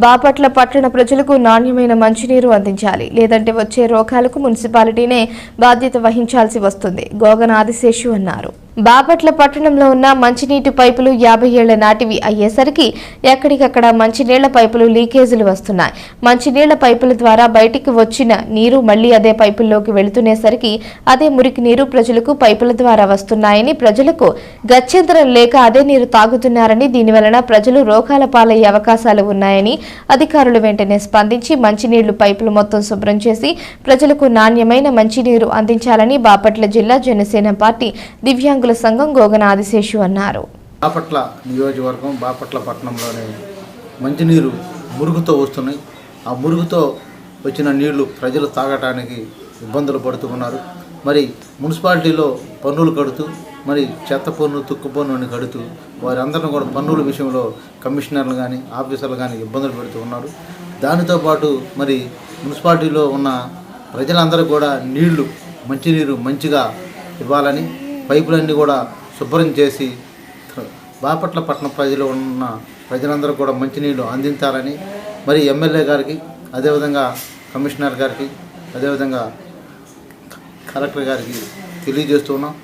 బాపట్ల పట్టణ ప్రజలకు నాణ్యమైన మంచినీరు అందించాలి, లేదంటే వచ్చే రోగాలకు మున్సిపాలిటీనే బాధ్యత వహించాల్సి వస్తుంది. గోగన ఆదిశేషు అన్నారు. బాపట్ల పట్టణంలో ఉన్న మంచినీటి పైపులు 50 ఏళ్ల నాటివి అయ్యేసరికి ఎక్కడికక్కడ మంచినీళ్ల పైపులు లీకేజీలు వస్తున్నాయి. మంచినీళ్ల పైపుల ద్వారా బయటికి వచ్చిన నీరు మళ్లీ అదే పైపుల్లోకి వెళుతునేసరికి అదే మురికి నీరు ప్రజలకు పైపుల ద్వారా వస్తున్నాయని, ప్రజలకు గత్యంతరం లేక అదే నీరు తాగుతున్నారని, దీనివలన ప్రజలు రోగాల పాలయ్యే అవకాశాలు ఉన్నాయని అధికారులు వెంటనే స్పందించి మంచినీళ్లు పైపులు మొత్తం శుభ్రం చేసి ప్రజలకు నాణ్యమైన మంచినీరు అందించాలని బాపట్ల జిల్లా జనసేన పార్టీ దివ్యాంగుల సంఘం గోగన ఆదిశేషు అన్నారు. బాపట్ల నియోజకవర్గం బాపట్ల పట్టణంలోనే మంచినీరు మురుగుతో వస్తున్నాయి. ఆ మురుగుతో వచ్చిన నీళ్లు ప్రజలు తాగటానికి ఇబ్బందులు పడుతున్నారు. మరి మున్సిపాలిటీలో పన్నులు కడుతూ, మరి చెత్త పన్ను, తుక్కు పన్ను అని కడుతూ వారందరిని కూడా పన్నుల విషయంలో కమిషనర్లు కానీ ఆఫీసర్లు కానీ ఇబ్బందులు పెడుతూ ఉన్నారు. దానితో పాటు మరి మున్సిపాలిటీలో ఉన్న ప్రజలందరూ కూడా నీళ్లు, మంచినీరు మంచిగా ఇవ్వాలని పైపులన్నీ కూడా శుభ్రం చేసి బాపట్ల పట్టణ ప్రజలు ఉన్న ప్రజలందరూ కూడా మంచినీళ్ళు అందించాలని మరి ఎమ్మెల్యే గారికి, అదేవిధంగా కమిషనర్ గారికి, అదేవిధంగా కలెక్టర్ గారికి తెలియజేస్తున్నాం.